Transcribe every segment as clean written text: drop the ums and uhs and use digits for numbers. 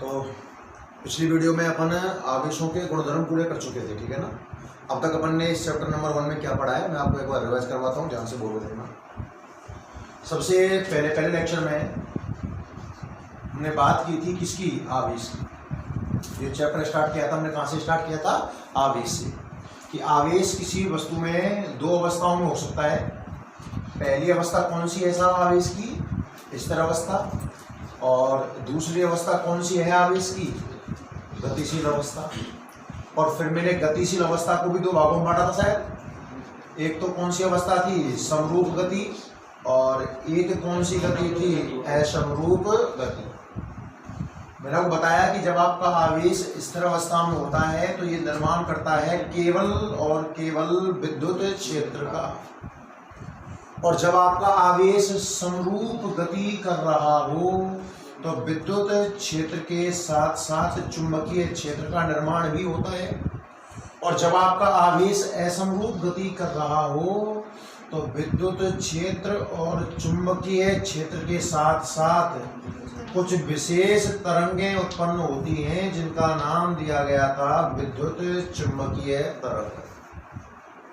तो पिछली वीडियो में अपन आवेशों के गुणधर्म पूरे कर चुके थे, ठीक है ना। अब तक अपन ने इस चैप्टर नंबर 1 में क्या पढ़ा है मैं आपको एक बार रिवाइज करवाता हूँ, ध्यान से बोलो देखना। सबसे पहले लेक्चर में हमने बात की थी किसकी, आवेश की। ये चैप्टर स्टार्ट किया था हमने, कहाँ से स्टार्ट किया था, आवेश से। कि आवेश किसी वस्तु में दो अवस्थाओं में हो सकता है। पहली अवस्था कौन सी है साहब आवेश की, स्थिर अवस्था। और दूसरी अवस्था कौन सी है आवेश की, गतिशील अवस्था। और फिर मैंने गतिशील अवस्था को भी दो भागों में बांटा था शायद। एक तो कौन सी अवस्था थी, समरूप गति, और एक कौन सी गति थी, असमरूप गति। मैंने आपको बताया कि जब आपका आवेश स्थिर अवस्था में होता है तो ये निर्माण करता है केवल और केवल विद्युत क्षेत्र का। और जब आपका आवेश समरूप गति कर रहा हो तो विद्युत क्षेत्र के साथ साथ चुंबकीय क्षेत्र का निर्माण भी होता है। और जब आपका आवेश असमरूप गति कर रहा हो तो विद्युत क्षेत्र और चुंबकीय क्षेत्र के साथ साथ कुछ विशेष तरंगें उत्पन्न होती हैं जिनका नाम दिया गया था विद्युत चुंबकीय तरंग।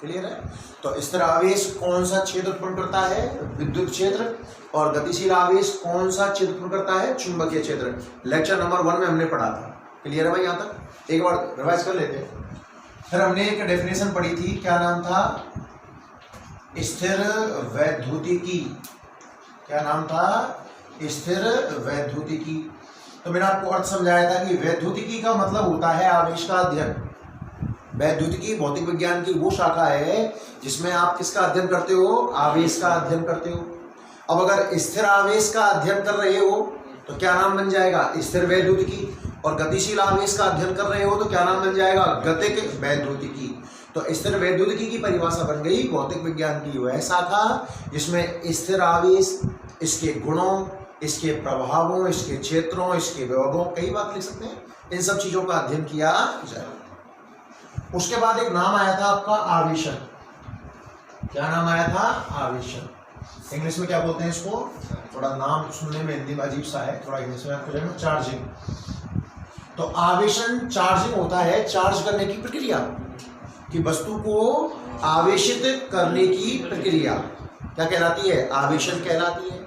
क्लियर है। तो स्थिर आवेश कौन सा क्षेत्र उत्पन्न करता है, विद्युत क्षेत्र। और गतिशील आवेश कौन सा क्षेत्र उत्पन्न करता है, चुंबकीय क्षेत्र। लेक्चर नंबर 1 में हमने पढ़ा था। क्लियर है भाई, यहाँ तक एक बार रिवाइज कर लेते हैं। फिर हमने एक डेफिनेशन पढ़ी थी, क्या नाम था, स्थिर वैद्युतिकी। क्या नाम था, स्थिर वैद्युतिकी। तो मैंने आपको अर्थ समझाया था कि वैद्युतिकी का मतलब होता है आवेश का अध्ययन। वैद्युतिकी भौतिक विज्ञान की वो शाखा है जिसमें आप किसका अध्ययन करते हो, आवेश का अध्ययन करते हो। अब अगर स्थिर आवेश का अध्ययन कर रहे हो तो क्या नाम बन जाएगा, स्थिर वैद्युतिकी। और गतिशील आवेश का अध्ययन कर रहे हो तो क्या नाम बन जाएगा, गतिक वैद्युतिकी। तो स्थिर वैद्युतिकी की परिभाषा बन गई भौतिक विज्ञान की वह शाखा जिसमें स्थिर आवेश, इसके गुणों, इसके प्रभावों, इसके क्षेत्रों, इसके विभवों, कई बात लिख सकते हैं, इन सब चीजों का अध्ययन किया जाएगा। उसके बाद एक नाम आया था आपका आवेशन। क्या नाम आया था, आवेशन। इंग्लिश में क्या बोलते हैं इसको, थोड़ा नाम सुनने में हिंदी में अजीब सा है, थोड़ा इंग्लिश में आपको जाना, चार्जिंग। तो आवेशन चार्जिंग होता है, चार्ज करने की प्रक्रिया, कि वस्तु को आवेशित करने की प्रक्रिया क्या कहलाती है, आवेशन कहलाती है।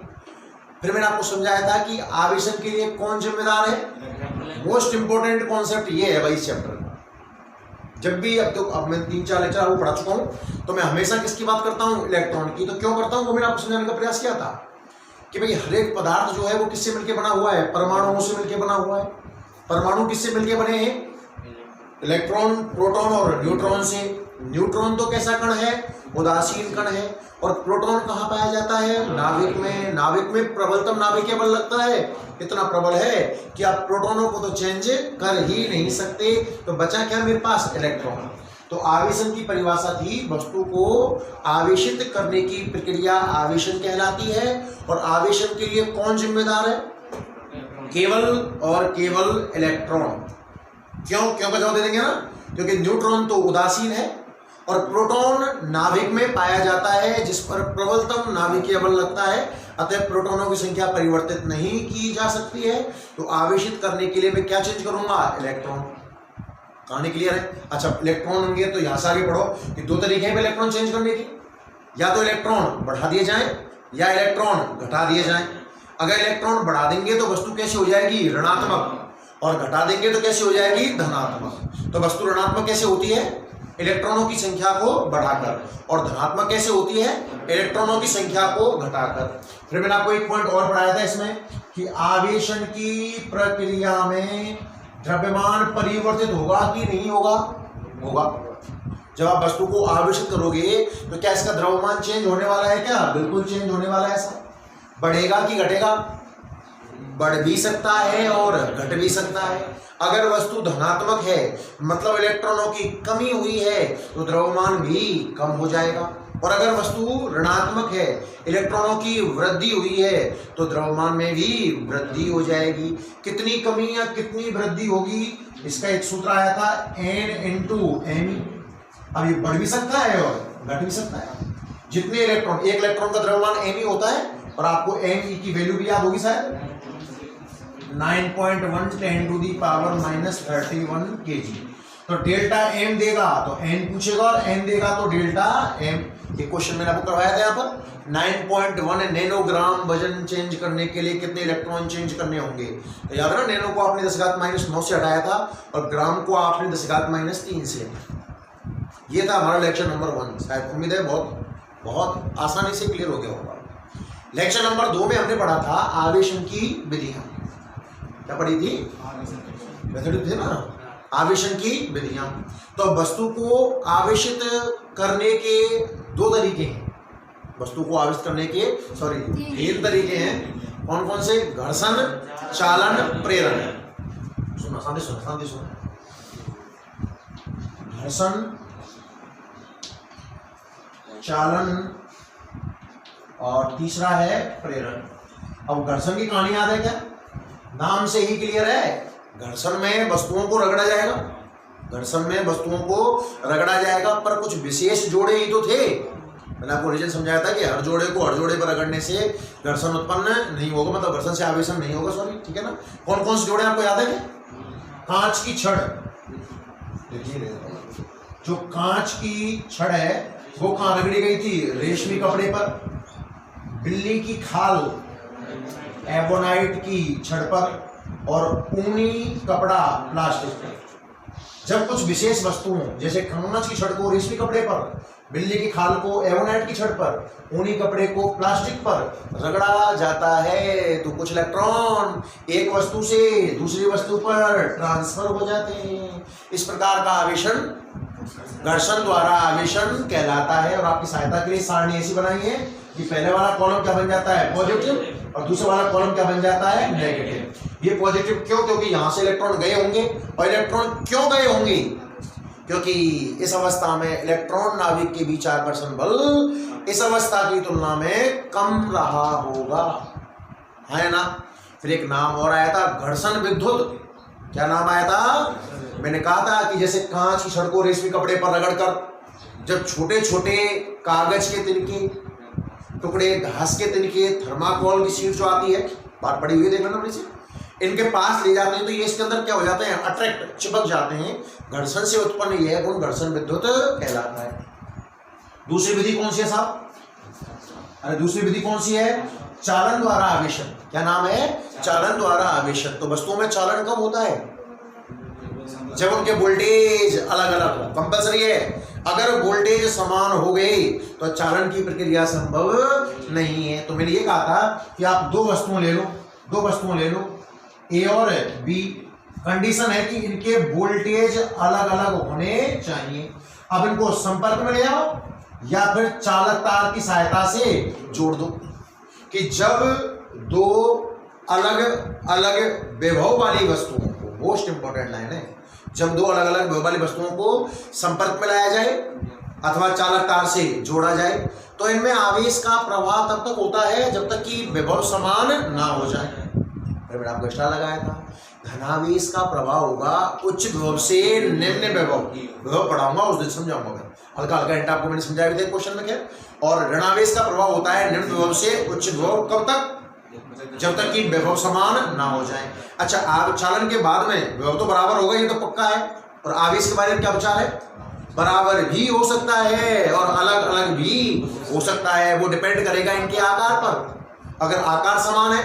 फिर मैंने आपको समझाया था कि आवेशन के लिए कौन जिम्मेदार है। मोस्ट इंपोर्टेंट कॉन्सेप्ट ये है भाई इस चैप्टर का। जब भी अब मैं 3-4 लेक्चर आपको पढ़ा चुका हूं तो मैं हमेशा किसकी बात करता हूं, इलेक्ट्रॉन की। तो क्यों करता हूं, वो मैंने आपको समझाने का प्रयास किया था कि भाई हर एक पदार्थ जो है वो किससे मिलकर बना हुआ है, परमाणुओं से मिलकर बना हुआ है। परमाणु किससे मिलकर बने हैं, इलेक्ट्रॉन, प्रोटॉन और न्यूट्रॉन से। न्यूट्रॉन तो कैसा कण है, उदासीन कण है। और प्रोटॉन कहाँ पाया जाता है, नाभिक में। नाभिक में प्रबलतम नाभिकीय बल लगता है, इतना प्रबल है कि आप प्रोटॉनों को तो चेंज कर ही नहीं सकते। तो बचा क्या मेरे पास, इलेक्ट्रॉन। तो आवेशन की परिभाषा थी वस्तु को आवेशित करने की प्रक्रिया आवेशन कहलाती है। और आवेशन के लिए कौन जिम्मेदार है, केवल और केवल इलेक्ट्रॉन। क्यों का जवाब दे देंगे ना, क्योंकि न्यूट्रॉन तो उदासीन है और प्रोटॉन नाभिक में पाया जाता है जिस पर प्रबलतम नाभिकीय बल लगता है। अतः प्रोटॉनों की संख्या परिवर्तित नहीं की जा सकती है। तो आवेशित करने के लिए मैं क्या चेंज करूंगा, इलेक्ट्रॉन। कहानी क्लियर है। अच्छा, इलेक्ट्रॉन होंगे तो यहां से आगे बढ़ो कि दो तरीके हैं इलेक्ट्रॉन चेंज करने के, या तो इलेक्ट्रॉन बढ़ा दिए जाएं या इलेक्ट्रॉन घटा दिए जाएं। अगर इलेक्ट्रॉन बढ़ा देंगे तो वस्तु कैसे हो जाएगी, ऋणात्मक, और घटा देंगे तो कैसे हो जाएगी, धनात्मक। तो वस्तु ऋणात्मक कैसे होती है, इलेक्ट्रॉनों की संख्या को बढ़ाकर, और धनात्मक कैसे होती है, इलेक्ट्रॉनों की संख्या को घटाकर। फिर मैंने आपको एक पॉइंट और पढ़ाया था इसमें कि आवेशन की प्रक्रिया में द्रव्यमान परिवर्तित होगा कि नहीं होगा, होगा। जब आप वस्तु को आवेशित करोगे तो क्या इसका द्रव्यमान चेंज होने वाला है, क्या, बिल्कुल चेंज होने वाला है। ऐसा बढ़ेगा कि घटेगा, बढ़ भी सकता है और घट भी सकता है। अगर वस्तु धनात्मक है मतलब इलेक्ट्रॉनों की कमी हुई है तो द्रव्यमान भी कम हो जाएगा। और अगर वस्तु ऋणात्मक है, इलेक्ट्रॉनों की वृद्धि हुई है तो द्रव्यमान में भी वृद्धि हो जाएगी। कितनी कमी या कितनी वृद्धि होगी, इसका एक सूत्र आया था N × M। अब ये बढ़ भी सकता है और घट भी सकता है। जितने इलेक्ट्रॉन, एक इलेक्ट्रॉन का द्रव्यमान M होता है, और आपको M की वैल्यू भी याद होगी शायद, 9.1 10⁻31 kg। तो डेल्टा एम देगा तो एन पूछेगा और एन देगा तो डेल्टा एम। ये क्वेश्चन मैंने आपको करवाया था यहाँ पर 9.1 नैनोग्राम वजन चेंज करने के लिए कितने इलेक्ट्रॉन चेंज करने होंगे। तो याद है ना, नैनो को आपने 10⁻⁹ से हटाया था और ग्राम को आपने 10⁻³ से। ये था हमारा लेक्चर नंबर 1। शायद उम्मीद है बहुत आसानी से क्लियर हो गया होगा। लेक्चर नंबर 2 में हमने पढ़ा था आवेशन की विधियां। क्या पढ़ी थी? मेथड थे ना, आवेशन की विधियां। तो वस्तु को आवेशित करने के 2 तरीके हैं। वस्तु को आवेशित करने के 3 तरीके हैं। कौन कौन से? घर्षण, चालन, प्रेरण। सुनो शांति सुनो। घर्षण, चालन और तीसरा है प्रेरण। अब घर्षण की कहानी याद है क्या? नाम से ही क्लियर है। घर्षण में वस्तुओं को रगड़ा जाएगा, पर कुछ विशेष जोड़े ही तो थे। मैंने आपको रीजन समझाया था कि हर जोड़े को हर जोड़े पर रगड़ने से घर्षण उत्पन्न नहीं होगा, मतलब घर्षण से आवेशन नहीं होगा, सॉरी, ठीक है ना। कौन कौन से जोड़े आपको याद है क्या? कांच की छड़, देखिए जो कांच की छड़ है वो कहाँ रगड़ी गई थी? रेशमी कपड़े पर। बिल्ली की खाल एबोनाइट की छड़ पर और ऊनी कपड़ा प्लास्टिक पर। जब कुछ विशेष वस्तुओं जैसे कांच की छड़ को रेशमी कपड़े पर, बिल्ली की खाल को एबोनाइट की छड़ पर, ऊनी कपड़े को प्लास्टिक पर रगड़ा जाता है तो कुछ इलेक्ट्रॉन एक वस्तु से दूसरी वस्तु पर ट्रांसफर हो जाते हैं। इस प्रकार का आवेशन घर्षण द्वारा आवेशन कहलाता है। और आपकी सहायता के लिए सारणी ऐसी बनाई है कि पहले वाला कॉलम क्या बन जाता है? पॉजिटिव, और दूसरा वाला कॉलम क्या बन जाता है? नेगेटिव। ये पॉजिटिव क्यों? क्योंकि यहां से इलेक्ट्रॉन गए होंगे। और इलेक्ट्रॉन क्यों गए होंगे? क्योंकि इस अवस्था में इलेक्ट्रॉन नाभिक के बीच आकर्षण बल इस अवस्था की तुलना में कम रहा होगा, है ना। फिर एक नाम और आया था, घर्षण विद्युत। क्या नाम आया था? मैंने कहा था कि जैसे कांच की छड़ को रेशमी कपड़े पर रगड़कर जब छोटे छोटे कागज के तिनके टुकड़े, घास के तिनके, थर्माकोल की शीट जो आती है, बात पड़ी हुई देखना अपने से, इनके पास ले जाते हैं तो ये इसके अंदर क्या हो जाते हैं? अट्रैक्ट, चिपक जाते हैं। घर्षण से उत्पन्न यह गुण घर्षण विद्युत कहलाता है। दूसरी विधि कौन सी है साहब? अरे दूसरी विधि कौन सी है? चालन द्वारा आवेशन। क्या नाम है? चालन द्वारा आवेशन। तो वस्तुओं में चालन कब होता है? जब उनके वोल्टेज अलग अलग हो। कंपल्सरी है, अगर वोल्टेज समान हो गई तो चालन की प्रक्रिया संभव नहीं है। तो मैंने ये कहा था कि आप दो वस्तुएं ले लो ए और बी। कंडीशन है कि इनके वोल्टेज अलग अलग होने चाहिए। अब इनको संपर्क में ले आओ या फिर चालक तार की सहायता से जोड़ दो कि जब दो अलग अलग विभव वाली वस्तुओं को, मोस्ट इंपॉर्टेंट लाइन है, जब दो अलग अलग विभव वाली वस्तुओं को संपर्क में लाया जाए अथवा चालक तार से जोड़ा जाए तो इनमें आवेश का प्रवाह तब तक होता है जब तक कि विभव समान ना हो जाए। मैंने आपको एक्स्ट्रा लगाया था, धनावेश का प्रवाह होगा उच्च विभव से निम्न विभव पढ़ाऊंगा उस दिन समझाऊंगा मैं। हल्का हल्का हिंट आपको मैंने समझाया भी था क्वेश्चन में क्या। और ऋणावेश का प्रभाव होता है निम्न विभव से उच्च विभव, कब तक? जब तक कि विभव समान ना हो जाए। अच्छा, आप चालन के बाद में विभव तो बराबर होगा, ये तो पक्का है। और आवेश के बारे में क्या विचार है? बराबर भी हो सकता है और अलग अलग भी हो सकता है। वो डिपेंड करेगा इनके आकार पर। अगर आकार समान है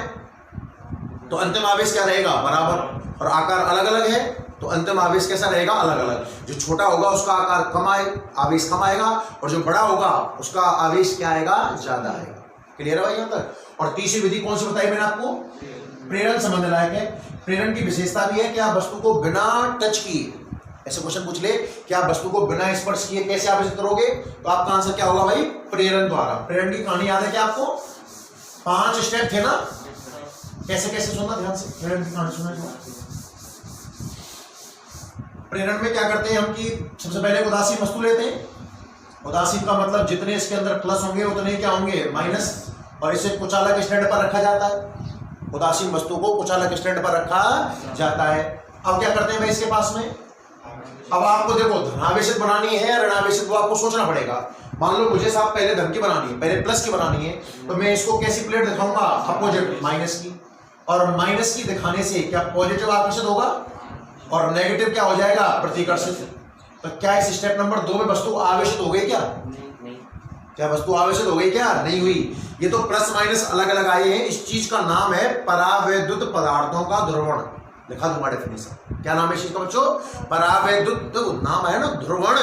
तो अंतिम आवेश क्या रहेगा? बराबर। और आकार अलग अलग है तो अंतिम आवेश कैसा रहेगा? अलग अलग। जो छोटा होगा उसका आकार कम आवेश कम आएगा और जो बड़ा होगा उसका आवेश क्या आएगा? ज्यादा आएगा। क्लियर है भाई यहाँ तक? और तीसरी विधि कौन सी बताई मैंने आपको? प्रेरण संबंध लायक है। प्रेरण की विशेषता भी है कि आप वस्तु को बिना टच किए, ऐसे क्वेश्चन पूछ ले कि आप वस्तु को बिना स्पर्श किए कैसे आवेशित करोगे, तो आपका आंसर क्या होगा भाई? प्रेरण द्वारा। प्रेरण की कहानी याद है क्या आपको? 5 स्टेप थे ना? कैसे कैसे सुनना ध्यान से, प्रेरण की कहानी सुनना। प्रेरण में क्या करते हैं हम कि सबसे पहले उदासीन वस्तु लेते हैं। उदासीन का मतलब जितने इसके अंदर प्लस होंगे उतने क्या होंगे? माइनस। और इसे कुचालक स्टैंड पर रखा जाता है। उदासीन वस्तु को कुचालक स्टैंड पर रखा जाता है। अब क्या करते हैं भाई इसके पास में? अब आपको देखो धनावेशित बनानी है ऋणावेशित, वो आपको सोचना पड़ेगा। मान लो मुझे साहब पहले धन की बनानी है, पहले प्लस की बनानी है, तो मैं इसको कैसी प्लेट दिखाऊंगा? अपोजिट, माइनस की। और माइनस की दिखाने से क्या पॉजिटिव आकर्षित होगा और नेगेटिव क्या हो जाएगा, प्रतिकर्षित। तो क्या इस स्टेप नंबर 2 में वस्तु आवेशित हो गई क्या? नहीं। क्या वस्तु आवेशित हो गई क्या? नहीं हुई। ये तो प्लस माइनस अलग अलग आए हैं। इस चीज का नाम है परावैद्युत पदार्थों का ध्रुवण। लिखा दूंगा डेफिनेशन। क्या नाम है इस चीज का बच्चों? परावैद्युत। तो नाम है ना ध्रुवण,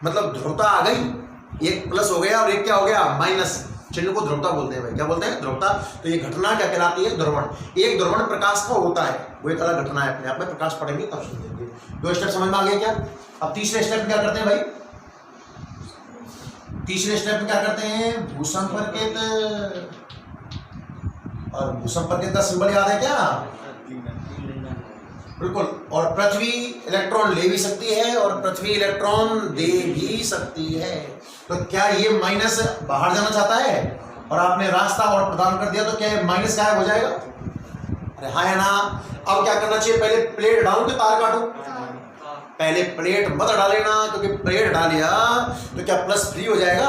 मतलब ध्रुवता आ गई। एक प्लस हो गया और एक क्या हो गया, माइनस। चिन्ह को ध्रुवता बोलते हैं भाई। क्या बोलते हैं? ध्रुवता। तो ये घटना क्या कहलाती है? ध्रुवण। एक ध्रुवण प्रकाश का होता है, वो एक अलग घटना है अपने आप में। प्रकाश पढ़ेंगे तब समझेंगे। 2 स्टेप समझ में आ गए क्या? अब तीसरे स्टेप में क्या करते हैं भाई? तीसरे स्टेप में क्या करते हैं? भूसंपर्कित। और भूसंपर्कित का सिंबल याद है क्या? बिल्कुल। और पृथ्वी इलेक्ट्रॉन ले भी सकती है और पृथ्वी इलेक्ट्रॉन दे भी सकती है। तो क्या ये माइनस बाहर जाना चाहता है और आपने रास्ता और प्रदान कर दिया, तो क्या माइनस गायब हो जाएगा? अरे हाँ या ना? अब क्या करना चाहिए? पहले प्लेट डालूं कि तार काटूं? पहले प्लेट मत डालेना, क्योंकि प्लेट डालिया तो क्या प्लस फ्री हो जाएगा,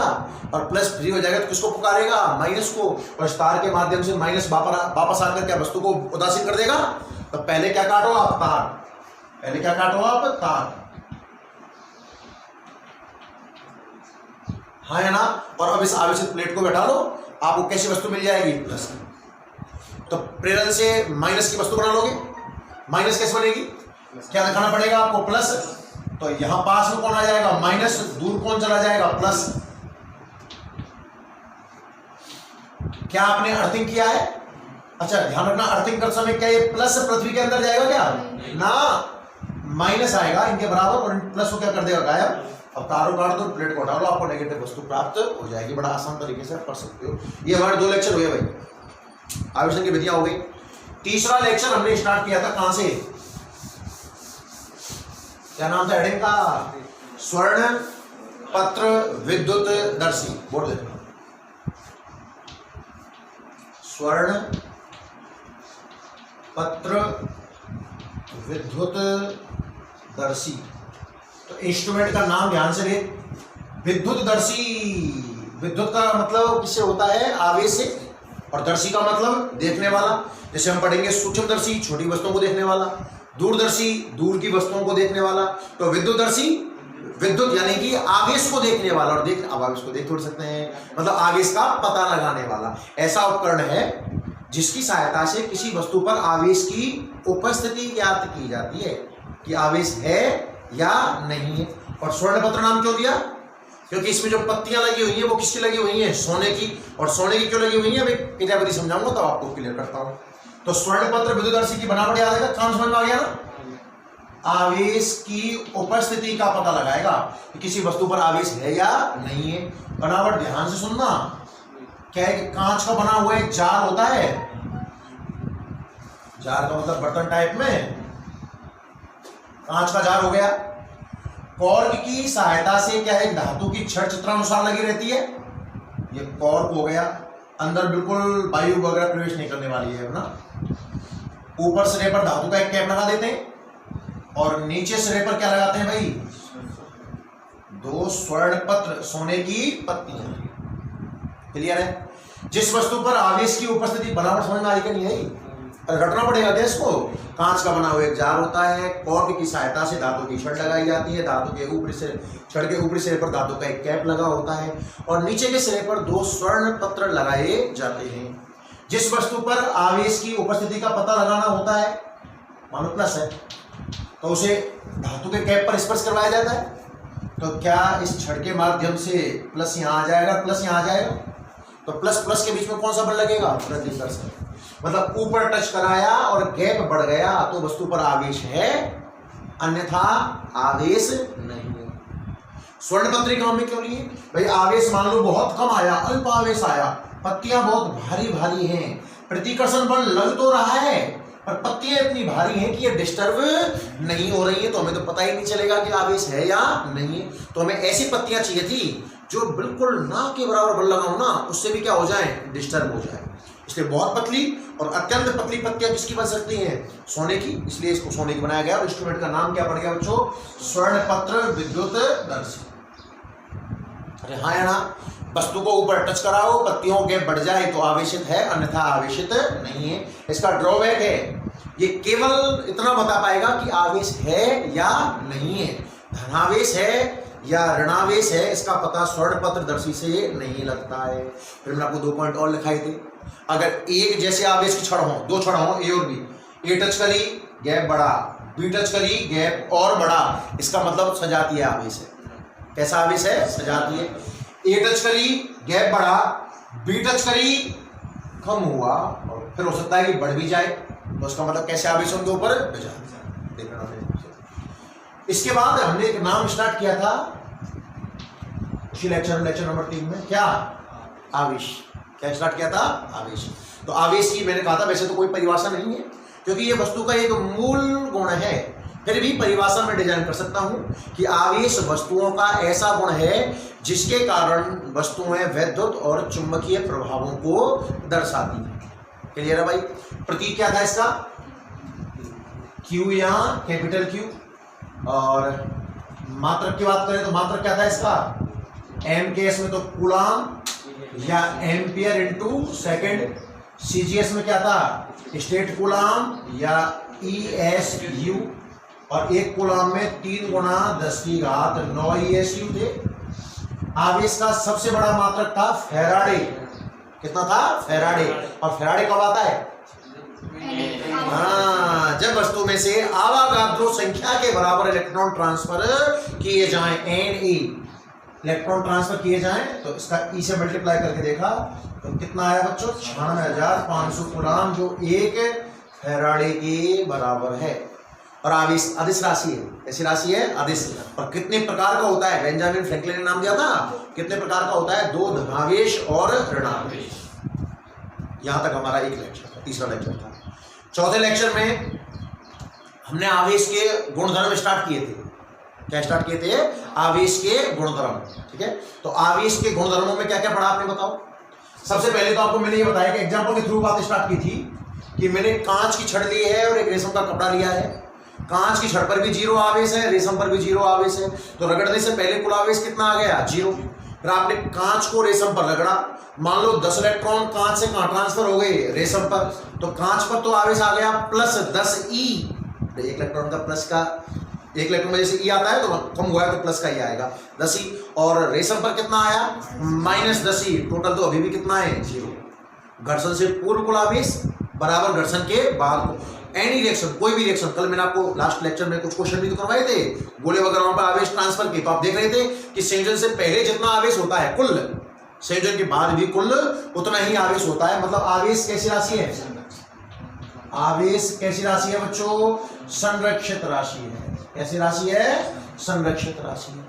और प्लस फ्री हो जाएगा तो किसको पुकारेगा? माइनस को। और तार के माध्यम से माइनस वापस आकर क्या वस्तु को उदासीन कर देगा। तो पहले क्या काटो आप? तार। पहले क्या काटो आप? तार। हाँ है ना? और अब इस आवेशित प्लेट को बैठा लो, आपको कैसी वस्तु मिल जाएगी? प्लस। तो प्रेरण से माइनस की वस्तु बना लोगे। माइनस कैसे बनेगी? क्या दिखाना पड़ेगा आपको? प्लस। तो यहां पास में कौन आ जाएगा? माइनस। दूर कौन चला जाएगा? प्लस। क्या आपने अर्थिंग किया है? अच्छा ध्यान रखना, अर्थिंग कर समय क्या ये प्लस पृथ्वी के अंदर जाएगा क्या? ना, माइनस आएगा इनके बराबर और प्लस को क्या कर देगा? गायब। अब तारों काट दो, प्लेट को हटा लो, आपको नेगेटिव वस्तु प्राप्त हो जाएगी। बड़ा आसान तरीके से आप कर सकते हो। ये हमारे 2 लेक्चर हुए भाई, आवेशन की विधियां हो गई। तीसरा लेक्चर हमने स्टार्ट किया था कहां से? क्या नाम था हेडिंग का? स्वर्ण पत्र विद्युत दर्शी। बोल देना, स्वर्ण पत्र विद्युत दर्शी। तो इंस्ट्रूमेंट का नाम ध्यान से ले, विद्युत दर्शी। विद्युत का मतलब किससे होता है? आवेश से। और दर्शी का मतलब देखने वाला। जैसे हम पढ़ेंगे सूक्ष्मदर्शी, छोटी वस्तुओं को देखने वाला। दूरदर्शी, दूर की वस्तुओं को देखने वाला। तो विद्युतदर्शी, विद्युत यानी कि आवेश को देखने वाला। और अब आवेश को देख थोड़ सकते हैं, मतलब आवेश का पता लगाने वाला ऐसा उपकरण है जिसकी सहायता से किसी वस्तु पर आवेश की उपस्थिति ज्ञात की जाती है कि आवेश है या नहीं है। और स्वर्ण पत्र नाम क्यों दिया? क्योंकि इसमें जो पत्तियां लगी हुई हैं वो किसकी लगी हुई हैं? सोने की। और सोने की क्यों लगी हुई है? मैं क्रियाविधि समझाऊंगा तब आपको क्लियर करता हूं। तो स्वर्ण पत्र विद्युतदर्शी की बनावट याद आएगा? काम समझ में आ गया ना? आवेश की उपस्थिति का पता लगाएगा कि किसी वस्तु पर आवेश है या नहीं है। बनावट ध्यान से सुनना। क्या है कि कांच का बना हुआ एक जार होता है। जार का मतलब बर्तन टाइप में। कांच का जार हो गया। कॉर्क की सहायता से क्या है, धातु की छड़ चित्रानुसार लगी रहती है। ये कॉर्क हो गया। अंदर बिल्कुल वायु वगैरह प्रवेश नहीं करने वाली है ना। ऊपर सिरे पर धातु का एक कैप लगा देते हैं और नीचे सिरे पर क्या लगाते हैं भाई? 2 स्वर्ण पत्र, सोने की पत्तियां। क्लियर है? जिस वस्तु पर आवेश की उपस्थिति, बनावट समझ में आई कि नहीं आई? रटना पड़ेगा क्या इसको? कांच का बना हुआ एक जार होता है। कॉर्क की सहायता से धातु की छड़ लगाई जाती है। धातु के ऊपरी से छड़ के ऊपरी सिरे पर धातु का एक कैप लगा होता है और नीचे के सिरे पर 2 स्वर्ण पत्र लगाए जाते हैं। जिस वस्तु पर आवेश की उपस्थिति का पता लगाना होता है, मानो प्लस है, तो उसे धातु के कैप पर स्पर्श करवाया जाता है। तो क्या इस छड़ के माध्यम से प्लस यहाँ आ जाएगा, प्लस यहाँ आ जाएगा? तो प्लस प्लस के बीच में कौन सा बल लगेगा? प्रतिकर्षण। मतलब ऊपर टच कराया और गैप बढ़ गया तो वस्तु पर आवेश है, अन्यथा आवेश नहीं है। स्वर्ण पत्र काम में क्यों लिए भाई? आवेश मान लो बहुत कम आया, अल्प आवेश आया, पत्तियां बहुत भारी भारी हैं, प्रतिकर्षण बल लग तो रहा है पर पत्तियां इतनी भारी हैं कि ये डिस्टर्ब नहीं हो रही है, तो हमें तो पता ही नहीं चलेगा कि आवेश है या नहीं है। तो हमें ऐसी पत्तियां चाहिए थी जो बिल्कुल ना के बराबर बल लगाओ ना, उससे भी क्या हो जाए? डिस्टर्ब हो जाए। इसलिए बहुत पतली और अत्यंत पतली पत्तियां किसकी बन सकती हैं? सोने की। इसलिए इसको सोने की बनाया गया। और इंस्ट्रूमेंट का नाम क्या पड़ गया बच्चों? स्वर्ण पत्र विद्युत दर्शी। अरे हाँ या ना? वस्तु को ऊपर टच कराओ, पत्तियों गैप बढ़ जाए तो आवेशित है, अन्यथा आवेशित नहीं है। इसका ड्रॉबैक है, ये केवल इतना बता पाएगा कि आवेश है या नहीं है, धनावेश है या ऋणावेश है, इसका पता स्वर्ण पत्रदर्शी से नहीं लगता है। फिर मैंने आपको 2 पॉइंट और लिखाए थे, अगर एक जैसे आवेश की छड़ हो, 2 छड़ हो ए और बी, ए टच करी गैप बढ़ा, बी टच करी गैप और बढ़ा, इसका मतलब सजातीय आवेश है। कैसा आवेश है? सजातीय। ए टच करी गैप बढ़ा, बी टच करी कम हुआ, और फिर हो सकता है कि बढ़ भी जाए, तो उसका मतलब कैसे आवेश उनके ऊपर देखना है। इसके बाद हमने एक नाम स्टार्ट किया था उसी लेक्चर नंबर 3 में, क्या? आवेश। क्या स्टार्ट किया था? आवेश। तो आवेश की मैंने कहा था वैसे तो कोई परिभाषा नहीं है, क्योंकि ये वस्तु का एक मूल गुण है, फिर भी परिभाषा में डिजाइन कर सकता हूं कि आवेश वस्तुओं का ऐसा गुण है जिसके कारण वस्तुएं वैद्युत और चुंबकीय प्रभावों को दर्शाती हैं। क्लियर है भाई? प्रतीक क्या था इसका? क्यू, यहां कैपिटल क्यू। और मात्रक की बात करें तो मात्रक क्या था इसका? एम के एस में तो कूलाम या एम्पियर इनटू सेकंड, सीजीएस में क्या था? स्टेट कूलाम या ESU, और एक कूलाम में 3 गुणा 10 की घात 9 ESU थे। आवेश का सबसे बड़ा मात्रक था फैराडे। कितना था? फैराडे। और फैराडे कब आता है? हाँ, जब वस्तु में से आवागाद्रो संख्या के बराबर इलेक्ट्रॉन ट्रांसफर किए जाएं, Na इलेक्ट्रॉन ट्रांसफर किए जाएं, तो इसका E से मल्टीप्लाई करके देखा तो कितना आया बच्चों? 96,500 कूलाम, जो 1 फैराडे के बराबर है। और आवेश अदिश राशि है। कैसी राशि है? अदिश। और कितने प्रकार का होता है? बेंजामिन फ्रैंकलिन ने नाम दिया था, कितने प्रकार का होता है? 2 धनावेश और ऋणावेश। यहां तक हमारा एक लेक्चर था, तीसरा लेक्चर था। चौथे लेक्चर में हमने आवेश के गुणधर्म स्टार्ट किए थे। क्या स्टार्ट किए थे? आवेश के गुणधर्म। ठीक है, तो आवेश के गुणधर्मों में क्या क्या पढ़ा आपने बताओ? सबसे पहले तो आपको मैंने ये बताया कि एग्जाम्पल के थ्रू बात स्टार्ट की थी कि मैंने कांच की छड़ ली है और एक रेशम का कपड़ा लिया है। कांच की छड़ पर भी 0 आवेश है, रेशम पर भी 0 आवेश है, तो रगड़ने से पहले कुल आवेश कितना आ गया? 0। फिर आपने कांच को रेशम पर रगड़ा, मान लो 10 इलेक्ट्रॉन कांच से कहां ट्रांसफर हो गए? रेशम पर, तो कांच पर तो आवेश आ गया +10E। एक इलेक्ट्रॉन का प्लस का, एक इलेक्ट्रॉन में जैसे E आता है तो कम हुआ है तो प्लस का ही आएगा 10E। और रेशम पर कितना आया? -10E। टोटल तो अभी भी कितना है? 0। घर्षण से पूर्व कुल आवेश बराबर घर्षण के बाद। एनी रिएक्शन, कोई भी रिएक्शन, कल मैंने आपको लास्ट लेक्चर में कुछ क्वेश्चन भी तो करवाए थे गोले वगैरह पर आवेश ट्रांसफर के, तो आप देख रहे थे कि संयोजन से पहले जितना आवेश होता है कुल, संयोजन के बाद भी कुल उतना ही आवेश होता है। मतलब आवेश कैसी राशि है? आवेश कैसी राशि है बच्चों? संरक्षित राशि है। कैसी राशि है? संरक्षित राशि है।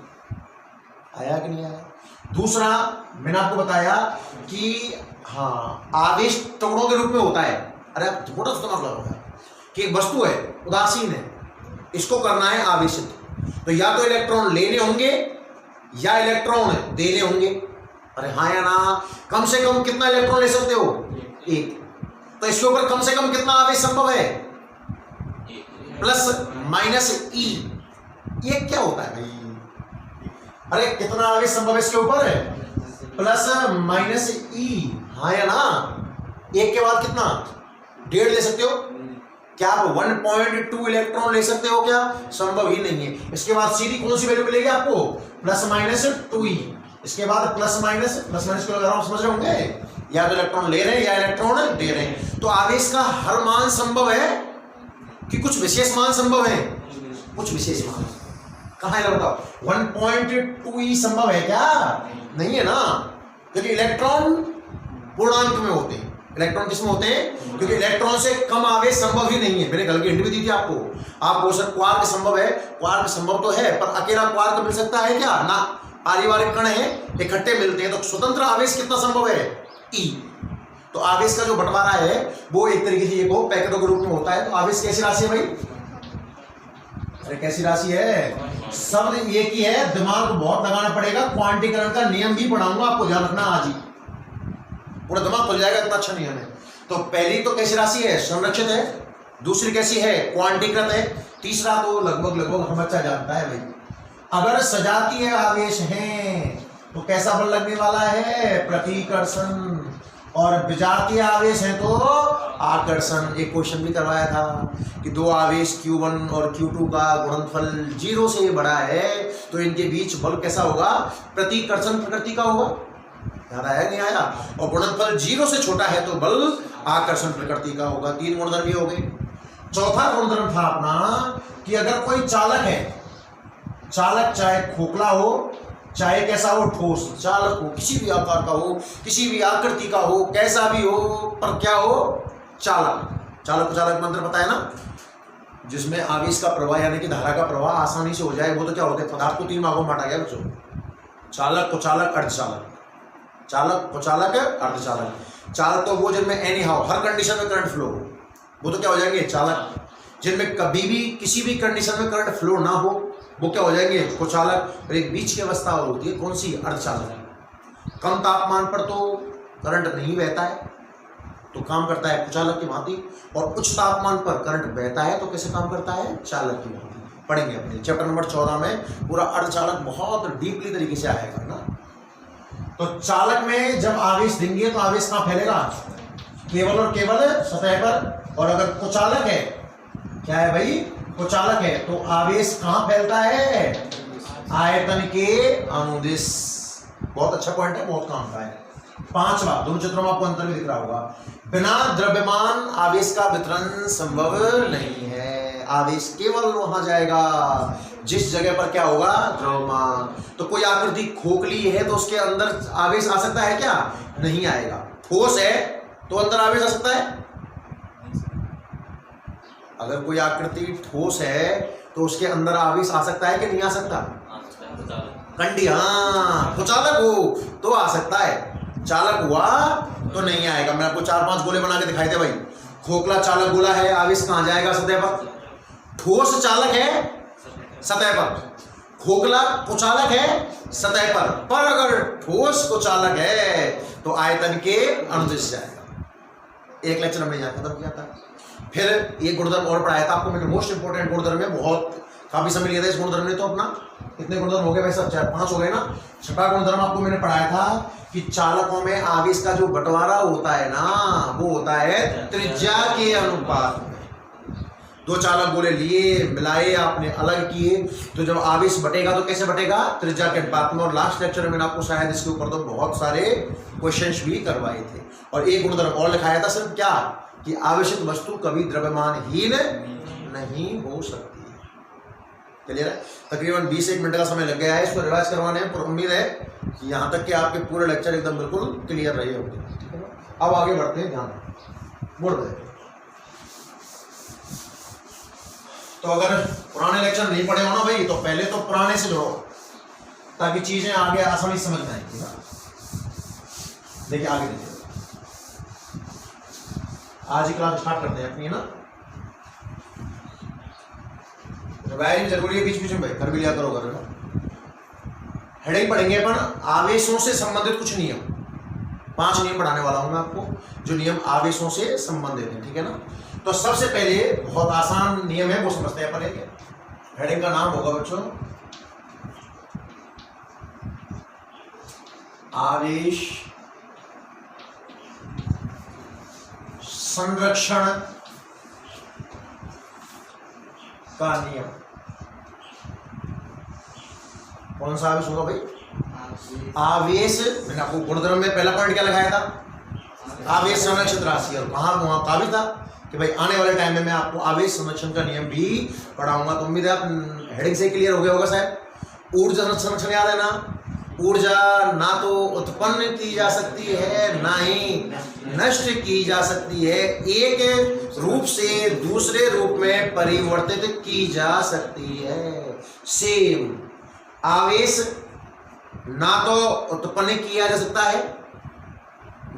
आया कि नहीं आया? दूसरा मैंने आपको बताया कि हाँ, आवेश टुकड़ों के रूप में होता है। अरे आप मोटा सा मतलब होता है कि एक वस्तु है, उदासीन है, इसको करना है आवेशित, तो या तो इलेक्ट्रॉन लेने होंगे या इलेक्ट्रॉन देने होंगे। अरे हाँ या ना? कम से कम कितना इलेक्ट्रॉन ले सकते हो? 1। तो इसके ऊपर कम से कम कितना आवेश संभव है? +-E। ये क्या होता है भाई? अरे कितना आवेश संभव है इसके ऊपर? +-E। हाँ या ना? 1 के बाद कितना? 1.5 ले सकते हो क्या? आप 1.2 इलेक्ट्रॉन ले सकते हो क्या? संभव ही नहीं है। इसके बाद सीधी कौन सी वैल्यू मिलेगी आपको? +-2E। इसके बाद प्लस को लगा रहा हूं, समझ रहे होंगे? या तो इलेक्ट्रॉन ले रहे हैं या इलेक्ट्रॉन दे रहे हैं। तो आवेश का हर मान संभव है कि कुछ विशेष मान संभव है? कुछ विशेष मान कहां है बताओ? 1.2E संभव है क्या? नहीं है ना, क्योंकि इलेक्ट्रॉन पूर्णांक में होते हैं। इलेक्ट्रॉन किसमें होते हैं? क्योंकि इलेक्ट्रॉन से कम आवेश संभव ही नहीं है। मैंने कल की हिंट भी दी थी आपको। आप बोल सकते क्वार्क संभव है, क्वार्क संभव तो है, पर अकेला क्वार्क मिल सकता है क्या? ना, पारिवारिक कण है, इकट्ठे मिलते हैं, तो स्वतंत्र आवेश कितना संभव है? E। तो आवेश का जो बंटवारा है वो एक तरीके से ये को पैकेटों के रूप में होता है। तो आवेश कैसी राशि है भाई? अरे कैसी राशि है? शब्द एक ही है, दिमाग बहुत लगाना पड़ेगा। क्वांटीकरण का नियम भी पढ़ाऊंगा आपको, ध्यान रखना आज ही, पूरा दिमाग खुल जाएगा, इतना अच्छा नियम है। तो पहली तो कैसी राशि है? संरक्षित है। दूसरी कैसी है? क्वांटीकृत है। तीसरा तो लगभग हर बच्चा जानता है भाई, अगर सजातीय आवेश हैं तो कैसा बल लगने वाला है? प्रतिकर्षण। और विजातीय आवेश है तो आकर्षण। एक क्वेश्चन भी करवाया था कि दो आवेश Q1 और Q2 का गुणनफल 0 से बड़ा है तो इनके बीच बल कैसा होगा? प्रतिकर्षण प्रकृति का होगा। याद आया नहीं आया? और गुणनफल 0 से छोटा है तो बल आकर्षण प्रकृति का होगा। 3 गुणधर्म हो गए। चौथा गुणधर्म था अपना कि अगर कोई चालक है, चालक चाहे खोखला हो चाहे कैसा हो, ठोस चालक हो, किसी भी आकार का हो, किसी भी आकृति का हो, कैसा भी हो, पर क्या हो? चालक। चालक को चालक मंत्र पता है ना, जिसमें आवेश का प्रवाह यानी कि धारा का प्रवाह आसानी से हो जाए, वो तो क्या होता है? पदार्थ को 3 भागों में बांटा गया बच्चों। चालक को चालक, अर्धचालक। चालक को चालक, अर्धचालक। चालक तो वो जिनमें एनी हाउ हर कंडीशन में करंट फ्लो हो, वो तो क्या हो जाएंगे? चालक। जिनमें कभी भी किसी भी कंडीशन में करंट फ्लो ना हो, वो क्या हो जाएंगे? कुचालक। और एक बीच की अवस्था होती है, कौन सी? अर्धचालक। कम तापमान पर तो करंट नहीं बहता है तो काम करता है कुचालक की भांति, और उच्च तापमान पर करंट बहता है तो कैसे काम करता है? चालक की भांति। पढ़ेंगे अपने चैप्टर नंबर 14 में पूरा अर्धचालक बहुत डीपली तरीके से आएगा ना। तो चालक में जब आवेश देंगे तो आवेश कहाँ फैलेगा? केवल और केवल सतह पर। और अगर कुचालक है, क्या है भाई? कुचालक है तो आवेश कहां फैलता है? आयतन के अनुदिश। बहुत अच्छा पॉइंट है, बहुत काम का है। 5वां, दोनों चित्रों में आपको अंतर भी दिख रहा होगा। बिना द्रव्यमान आवेश का वितरण संभव नहीं है। आवेश केवल वहां जाएगा जिस जगह पर क्या होगा? द्रव्यमान। तो कोई आकृति खोखली है तो उसके अंदर आवेश आ सकता है क्या? नहीं आएगा। ठोस है तो अंदर आवेश आ सकता है? अगर कोई आकृति ठोस है तो उसके अंदर आवेश आ सकता है कि नहीं आ सकता? कंडी, हाँ, कुचालक हो तो आ सकता है, चालक हुआ तो नहीं आएगा। मैं आपको 4-5 गोले बना के दिखाई दे भाई। खोखला चालक गोला है, आवेश कहां जाएगा? सतह पर। ठोस चालक है, सतह पर। खोखला कुचालक है, सतह पर। पर अगर ठोस कुचालक है तो आयतन के अनुदिश जाएगा। एक लेक्चर हमने यहाँ खत्म किया था। फिर एक गुणधर्म और पढ़ाया था आपको मैंने, मोस्ट इंपोर्टेंट गुणधर्म है, बहुत काफी समय लिया था इस गुणधर्म ने। तो अपना कितने गुणधर्म हो गए भाई साहब? 4-5 हो गए ना। 6वां गुणधर्म आपको मैंने पढ़ाया था कि चालकों में आवेश का जो बंटवारा होता है ना, वो होता है त्रिज्या के अनुपात में। 2 चालक गोले लिए, मिलाए, आपने अलग किए, तो जब आवेश बटेगा तो कैसे बटेगा? त्रिज्या के अनुपात में। और लास्ट लेक्चर में मैंने आपको शायद इसके ऊपर तो बहुत सारे क्वेश्चंस भी करवाए थे। और एक गुणधर्म और लिखाया था सिर्फ, क्या? कि आवेशित वस्तु कभी द्रव्यमानहीन नहीं हो सकती। क्लियर है? तकरीबन 20-1 मिनट का समय लग गया है इसको रिवाइज करवाने में, पर उम्मीद है कि यहाँ तक कि आपके पूरे लेक्चर एकदम बिल्कुल क्लियर रहे होंगे। अब आगे बढ़ते हैं, ध्यान बोल रहे। तो अगर पुराने लेक्चर नहीं पढ़े हो ना भाई, तो पहले तो पुराने से जोड़ो ताकि चीजें आगे आसानी समझ में आएंगी। देखिए आगे देखिए, आज ही क्लास स्टार्ट करते हैं अपनी, है ना। रिवाइज जरूरी है बीच बीच में भाई, कर भी लिया करो घर में। हेडिंग पढ़ेंगे अपन आवेशों से संबंधित कुछ नियम। 5 नियम पढ़ाने वाला हूं मैं आपको जो नियम आवेशों से संबंधित है, ठीक है ना। तो सबसे पहले बहुत आसान नियम है, वो समझते हैं अपन। हेडिंग का नाम होगा बच्चों आवेश संरक्षण का नियम। कौन सा आवेश होगा भाई? आवेश। मैंने आपको गुणधर्म में पहला पॉइंट क्या लगाया था? आवेश संरक्षित राशि। और वहां का भी था कि भाई आने वाले टाइम में मैं आपको आवेश संरक्षण का नियम भी पढ़ाऊंगा। तो उम्मीद है आप हेडिंग से क्लियर हो गया होगा शायद। ऊर्जा संरक्षण याद है ना। ऊर्जा ना तो उत्पन्न की जा सकती है ना ही नष्ट की जा सकती है, एक रूप से दूसरे रूप में परिवर्तित की जा सकती है। सेम आवेश ना तो उत्पन्न किया जा सकता है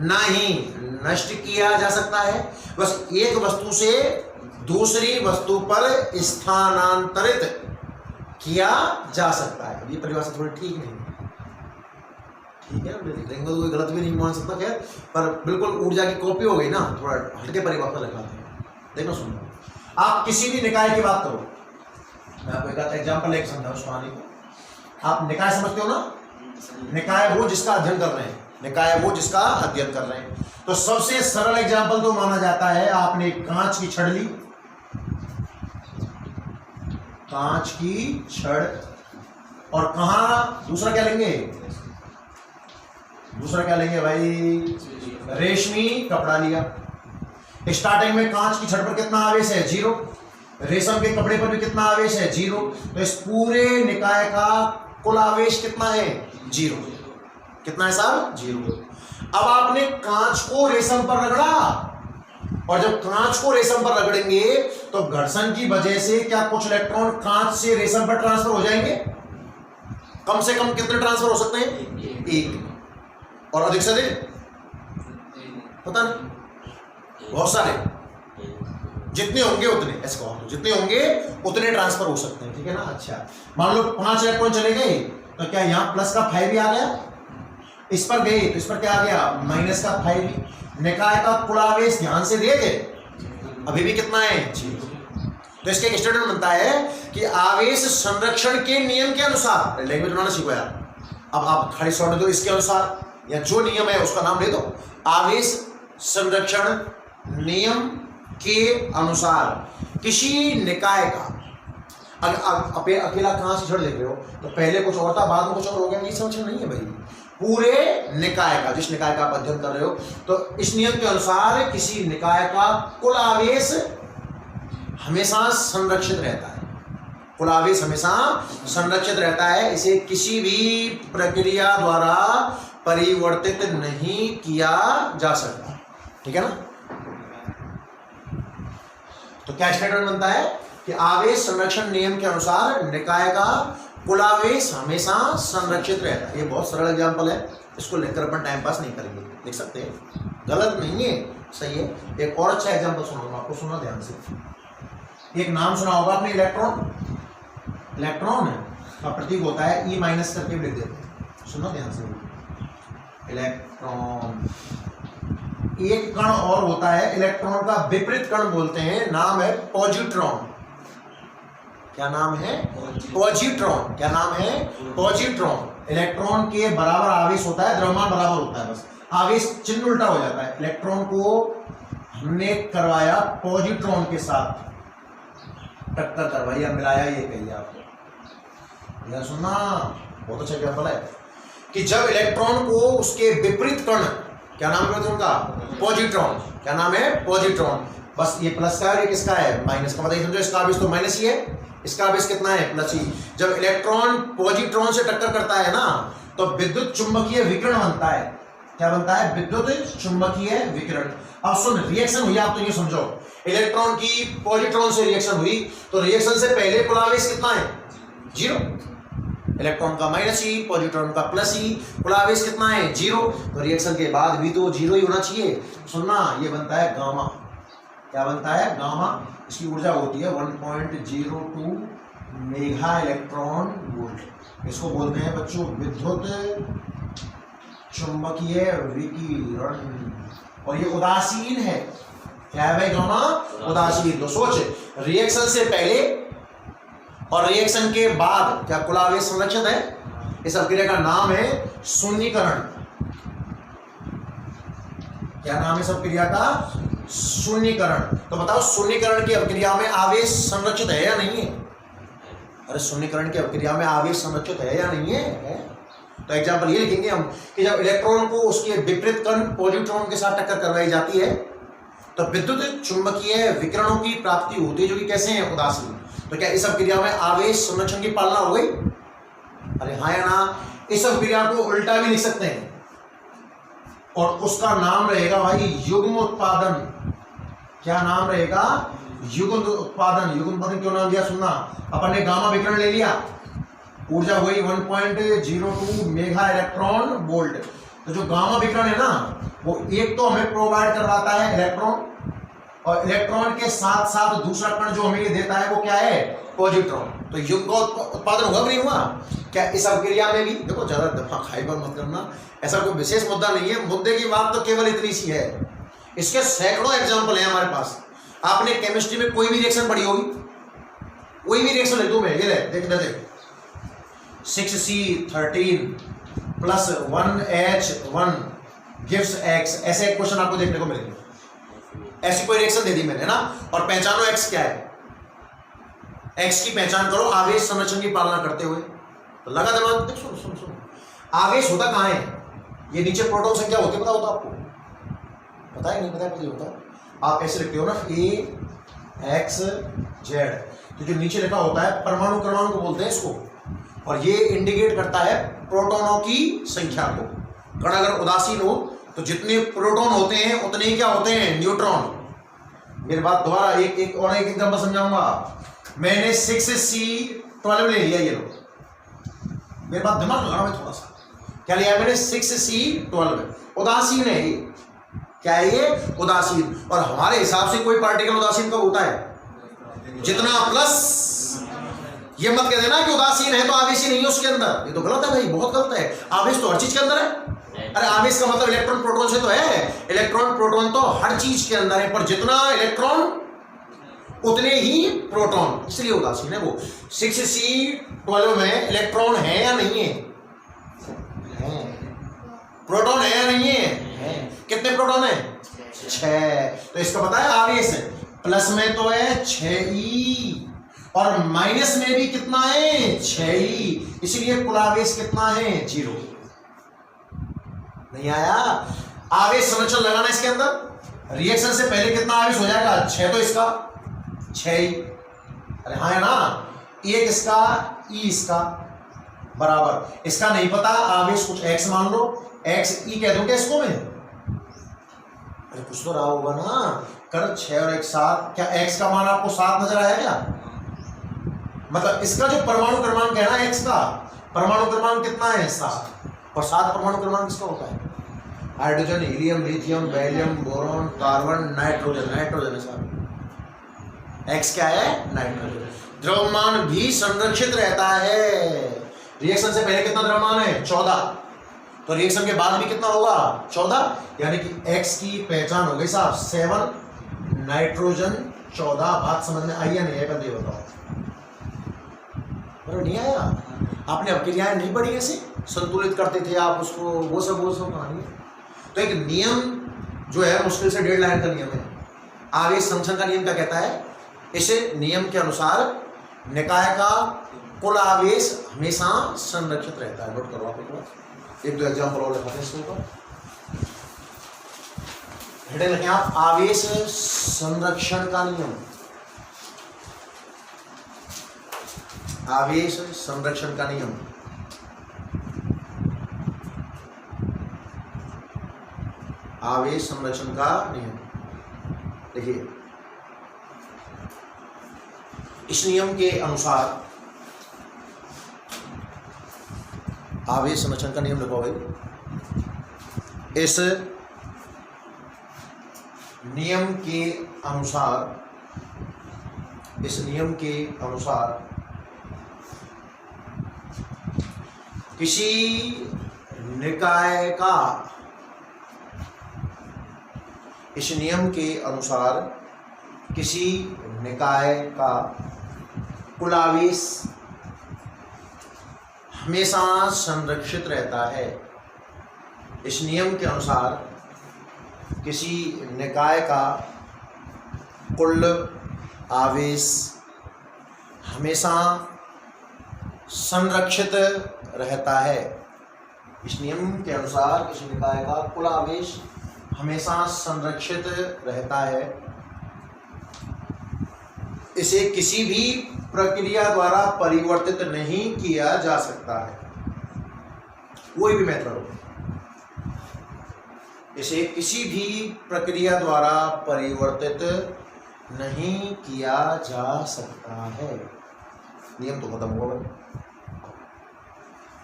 ना ही नष्ट किया जा सकता है, बस एक वस्तु से दूसरी वस्तु पर स्थानांतरित किया जा सकता है। ये परिभाषा थोड़ी ठीक नहीं, ठीक है, देखेंगे तो कोई गलत भी नहीं मान सकता खैर, पर बिल्कुल ऊर्जा की कॉपी हो गई ना, थोड़ा हटके परिभाषा लगाते हैं। देखो सुनो, आप किसी भी निकाय की बात करो, मैं आपको एक एग्जाम्पल एक समझाऊं सुनाने को। आप निकाय समझते हो ना, निकाय वो जिसका अध्ययन कर रहे हैं, निकाय वो जिसका अध्ययन कर रहे हैं। तो सबसे सरल एग्जाम्पल तो माना जाता है, आपने कांच की छड़ ली, कांच की छड़, और कहा दूसरा क्या लेंगे, दूसरा क्या लेंगे भाई, रेशमी कपड़ा लिया। स्टार्टिंग में कांच की छड़ पर कितना आवेश है, 0। रेशम के कपड़े पर भी कितना आवेश है, 0। तो इस पूरे निकाय का कुल आवेश कितना है, 0। कितना है साहब, 0। अब आपने कांच को रेशम पर रगड़ा, और जब कांच को रेशम पर रगड़ेंगे तो घर्षण की वजह से क्या कुछ इलेक्ट्रॉन कांच से रेशम पर ट्रांसफर हो जाएंगे? कम से कम कितने ट्रांसफर हो सकते हैं, 1। और अधिक से अधिक पता नहीं, बहुत सारे, जितने होंगे उतने, ऐसे कहो तो जितने होंगे उतने ट्रांसफर हो सकते हैं, ठीक है ना। अच्छा, मान लो 5 इलेक्ट्रॉन चले गए, तो क्या यहाँ प्लस का 5 भी आ गया, इस पर गए तो इस पर क्या आ गया, माइनस का 5 भी। निकाय का कुल आवेश ध्यान से देखे अभी भी कितना है, 0। तो इसके एक स्टेटमेंट बनता है कि आवेश संरक्षण के नियम के अनुसार, लैंग्वेज बनाना सीखो यार, अब आप खाली शॉर्ट दो, इसके अनुसार या जो नियम है उसका नाम ले दो, आवेश संरक्षण नियम के अनुसार किसी निकाय का, अकेला कहां से छड़ देख रहे हो, तो पहले कुछ और था बाद में कुछ और हो गया, ये समझ नहीं है भाई, पूरे निकाय का, जिस निकाय का आप अध्ययन कर रहे हो, तो इस नियम के अनुसार किसी निकाय का कुल आवेश हमेशा संरक्षित रहता है, कुल आवेश हमेशा संरक्षित रहता है, इसे किसी भी प्रक्रिया द्वारा परिवर्तित नहीं किया जा सकता, ठीक है ना। तो क्या स्टेटमेंट बनता है कि आवेश संरक्षण नियम के अनुसार निकाय का कुल आवेश हमेशा संरक्षित रहता है। ये बहुत सरल एग्जांपल है, इसको लेकर अपन टाइम पास नहीं करेंगे, देख सकते हैं, गलत नहीं है, सही है। एक और अच्छा एग्जांपल सुनाऊंगा आपको, सुना ध्यान से। एक नाम सुना होगा आपने, इलेक्ट्रॉन। इलेक्ट्रॉन का प्रतीक होता है E- करके लिख देते हैं, सुनो ध्यान से। इलेक्ट्रॉन, एक कण और होता है, इलेक्ट्रॉन का विपरीत कण बोलते हैं, नाम है पॉजिट्रॉन। क्या नाम है, पॉजिट्रॉन। क्या नाम है, पॉजिट्रॉन। इलेक्ट्रॉन के बराबर आवेश होता है, द्रव्यमान बराबर होता है, बस आवेश चिन्ह उल्टा हो जाता है। इलेक्ट्रॉन को हमने करवाया पॉजिट्रॉन के साथ, टक्कर करवाई या मिलाया, ये कहिए आपको, यह सुनना बहुत अच्छा एग्जाम्पल है कि जब इलेक्ट्रॉन को उसके विपरीत कण, क्या नाम है उनका, पॉजिट्रॉन। क्या नाम है, पॉजिट्रॉन। बस ये प्लस का है, ये किसका है, माइनस का, बताइए समझो, इसका आवेश तो माइनस ही है, इसका आवेश कितना है, प्लस ही। जब इलेक्ट्रॉन पॉजिट्रॉन से टक्कर करता है ना, तो विद्युत चुंबकीय विकिरण बनता है। क्या बनता है, विद्युत चुंबकीय विकिरण। अब सुन, रिएक्शन हुई, आप तो ये समझो, इलेक्ट्रॉन की पॉजिट्रॉन से रिएक्शन हुई, तो रिएक्शन से पहले कुल आवेश कितना है, 0। इलेक्ट्रॉन का माइनस ही, पॉजिट्रॉन का प्लस ही, कुल आवेश कितना है, 0। तो रिएक्शन के बाद भी तो 0 ही होना चाहिए। सुनना, ये बनता है गामा। क्या बनता है, गामा। इसकी ऊर्जा होती है 1.02 मेगा इलेक्ट्रॉन वोल्ट। इसको बोलते हैं बच्चों विद्युत चुंबकीय विकिरण, और ये उदासीन है। क्या है भाई, गामा उदासीन। तो सोच, रिएक्शन से पहले और रिएक्शन के बाद क्या कुल आवेश संरक्षित है? इस अभिक्रिया का नाम है शून्यीकरण। क्या नाम है इस अभिक्रिया का? शून्यीकरण। तो बताओ, शून्यीकरण की अभिक्रिया में आवेश संरक्षित है या नहीं है? अरे शून्यीकरण की अभिक्रिया में आवेश संरक्षित है या नहीं है? तो एग्जाम्पल ये लिखेंगे हम कि जब इलेक्ट्रॉन को उसके विपरीत कण पॉजिट्रॉन के साथ टक्कर करवाई जाती है तो विद्युत चुंबकीय विकिरणों की प्राप्ति होती है, जो कि कैसे हैं, उदासीन। तो क्या इस अभिक्रिया में आवेश संरक्षण की पालना हो गई? अरे हाँ या ना? इस अभिक्रिया को उल्टा भी लिख सकते हैं और उसका नाम रहेगा भाई युग्म उत्पादन। क्या नाम रहेगा? युग्म उत्पादन। युग्म उत्पादन क्यों नाम दिया? सुनना, अपन ने गामा विकिरण ले लिया, ऊर्जा हुई 1.02 मेगा इलेक्ट्रॉन वोल्ट। तो जो गामा विकिरण है ना, वो एक तो हमें प्रोवाइड करवाता है इलेक्ट्रॉन, और इलेक्ट्रॉन के साथ साथ दूसरा कण जो हमें ये देता है वो क्या है? पॉजिट्रॉन। तो युग्म का उत्पादन हुआ नहीं हुआ? क्या इस अभिक्रिया में भी? देखो ज्यादा दिमाग खाई पर मत करना, ऐसा कोई विशेष मुद्दा नहीं है, मुद्दे की बात तो केवल इतनी सी है। इसके सैकड़ों एग्जाम्पल हैं हमारे पास। आपने केमिस्ट्री में कोई भी रिएक्शन पढ़ी होगी, कोई भी रिएक्शन ले दो, मैं ये ले देख 6C13 plus 1H1 gives x, ऐसे एक क्वेश्चन आपको देखने को मिलेंगे। ऐसी कोई रिएक्शन दे दी मैंने ना, और पहचानो x क्या है, x की पहचान करो आवेश संरक्षण की पालना करते हुए। तो लगा दिमाग, देख सुनो सुनो सुनो, आवेश होता कहाँ है, ये नीचे प्रोटॉन संख्या होती है, पता होता आपको, पता है नहीं पता, पता होता, आप ऐसे लिखते हो ना AXZ, तो जो नीचे लिखा होता है परमाणु क्रमांक को बोलते हैं इसको, और ये इंडिकेट करता है प्रोटॉनों की संख्या को। कण अगर उदासीन हो तो जितने प्रोटॉन होते हैं उतने ही क्या होते हैं, न्यूट्रॉन। मेरी बात दोबारा एक और एक एग्जांपल समझाऊंगा। मैंने 6C12 ले लिया, ये लो, मेरे बात दिमाग लगाना है थोड़ा सा, क्या लिया मैंने 6C12, उदासीन है ये, क्या है ये, उदासीन। और हमारे हिसाब से कोई पार्टिकल उदासीन कब होता है, जितना प्लस, ये मत कह देना कि उदासीन है तो आवेश ही नहीं है उसके अंदर, ये तो गलत है भाई, बहुत गलत है। आवेश तो हर चीज के अंदर है। अरे आवेश का मतलब इलेक्ट्रॉन प्रोटॉन से तो है, इलेक्ट्रॉन प्रोटॉन तो हर चीज के अंदर है, पर जितना इलेक्ट्रॉन उतने ही प्रोटॉन, इसलिए उदासीन है वो। 6C12 में इलेक्ट्रॉन है या नहीं है, प्रोटॉन है या नहीं है, कितने प्रोटॉन है, 6। तो इसका पता है आवेश है, प्लस में तो है 6E, और माइनस में भी कितना है, 6E, इसलिए कुल आवेश कितना है, 0। नहीं आया, आवेश संरक्षण लगाना इसके अंदर, रिएक्शन से पहले कितना आवेश हो जाएगा, 6 तो इसका 6E, अरे हाँ है ना, एक इसका E इसका बराबर, इसका नहीं पता आवेश कुछ x मान लो, XE कह दो क्या इसको मैं, अरे कुछ तो रहा होगा ना, कर 6 और 1 7, क्या x का मान आपको 7 नजर आया क्या, मतलब इसका जो परमाणु क्रमांक है ना, x का परमाणु क्रमांक कितना है, 7, और 7 परमाणु क्रमांक किसका होता है, hydrogen, helium, lithium, beryllium, boron, carbon, nitrogen, nitrogen है साहब, x क्या है, नाइट्रोजन। द्रव्यमान भी संरक्षित रहता है, रिएक्शन से पहले कितना द्रव्यमान है, 14, तो रिएक्शन के बाद भी कितना होगा, 14, यानी कि x की पहचान हो गई साहब 7 नाइट्रोजन 14। बात समझ में आई या नहीं है, पहले बताओ, नहीं आया, आपने अभिक्रियाएं नहीं पढ़ी, ऐसे संतुलित करते थे आप उसको, वो सब कहानी है। तो एक नियम जो है मुश्किल से 1.5 लाइन का नियम है, आवेश संरक्षण का नियम क्या कहता है, इसे नियम के अनुसार निकाय का कुल आवेश हमेशा संरक्षित रहता है। नोट करो आप एक दो एग्जाम्पल और लिखाते हैं इसके ऊपर, हेडिंग लिखें आप, आवेश संरक्षण का नियम, आवेश संरक्षण का नियम। आवेश संरक्षण का नियम, देखिए इस नियम के अनुसार, आवेश संरक्षण का नियम लिखो भाई, इस नियम के अनुसार, इस नियम के अनुसार किसी निकाय का, इस नियम के अनुसार किसी निकाय का कुल आवेश हमेशा संरक्षित रहता है। इस नियम के अनुसार किसी निकाय का कुल आवेश हमेशा संरक्षित रहता है। इस नियम के अनुसार किसी निकाय का कुल आवेश हमेशा संरक्षित रहता है। इसे किसी भी प्रक्रिया द्वारा परिवर्तित नहीं किया जा सकता है, कोई भी मेथड हो, इसे किसी भी प्रक्रिया द्वारा परिवर्तित नहीं किया जा सकता है। नियम तो खत्म हुआ भाई।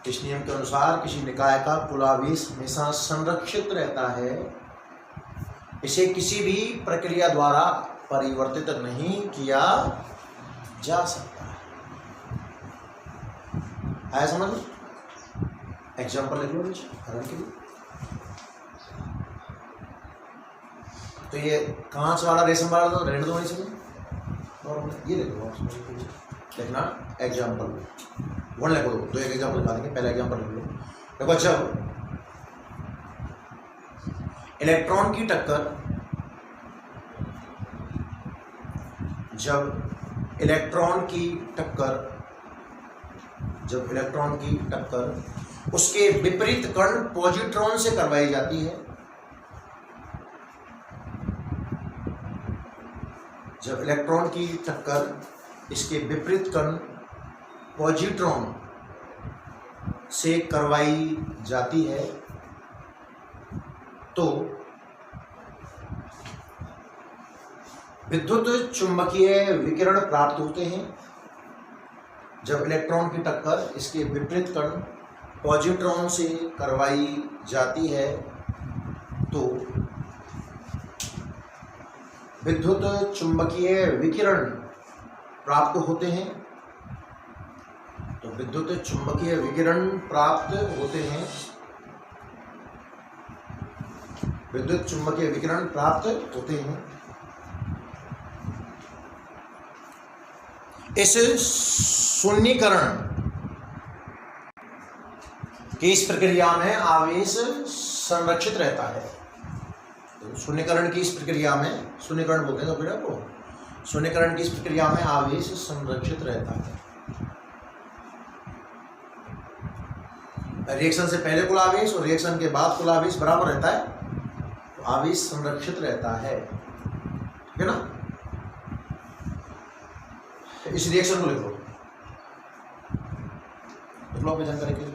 इस नियम के अनुसार किसी निकाय का कुल आवेश हमेशा संरक्षित रहता है, इसे किसी भी प्रक्रिया द्वारा परिवर्तित नहीं किया जा सकता है। आया समझ में? एग्जाम्पल लिख लो उदाहरण के लिए। तो ये कांच वाला रेशम वाला तो रहने दो, और ये लिख लो, देखना एग्जाम्पल 1 लिखो, दो एक एग्जाम्पल लिखा देंगे। पहला एग्जाम्पल लिख लो, देखो जब इलेक्ट्रॉन की टक्कर उसके विपरीत कण पॉजिट्रॉन से करवाई जाती है, जब इलेक्ट्रॉन की टक्कर इसके विपरीत कण पॉजिट्रॉन से करवाई जाती है तो विद्युत चुंबकीय विकिरण प्राप्त होते हैं। जब इलेक्ट्रॉन की टक्कर इसके विपरीत कण पॉजिट्रॉन से करवाई जाती है तो विद्युत चुंबकीय विकिरण प्राप्त होते हैं। तो विद्युत चुंबकीय विकिरण प्राप्त होते हैं, विद्युत चुंबकीय विकिरण प्राप्त होते हैं। इस शून्यीकरण की इस प्रक्रिया में आवेश संरक्षित रहता है। तो शून्यीकरण की इस प्रक्रिया में, शून्यीकरण बोलते हैं तो को, शून्यीकरण की इस प्रक्रिया में आवेश संरक्षित रहता है। रिएक्शन से पहले कुल आवेश और रिएक्शन के बाद कुल आवेश बराबर रहता है, तो आवेश संरक्षित रहता है, ठीक है ना। इस रिएक्शन को लिख लो अपनी जानकारी के लिए।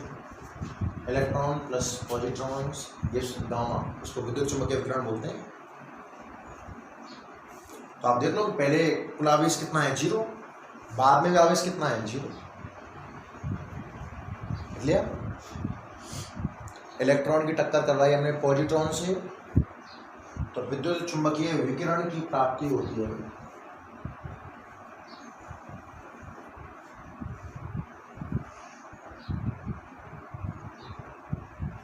Electron plus positrons gives gamma, उसको विद्युत चुंबकीय विकिरण बोलते हैं। तो आप देख लो पहले कुल आवेश कितना है 0, बाद में भी आवेश कितना है 0, लिख लिया। इलेक्ट्रॉन की टक्कर करवाई हमने पॉजिट्रॉन से, तो विद्युत चुंबकीय विकिरण की प्राप्ति होती है।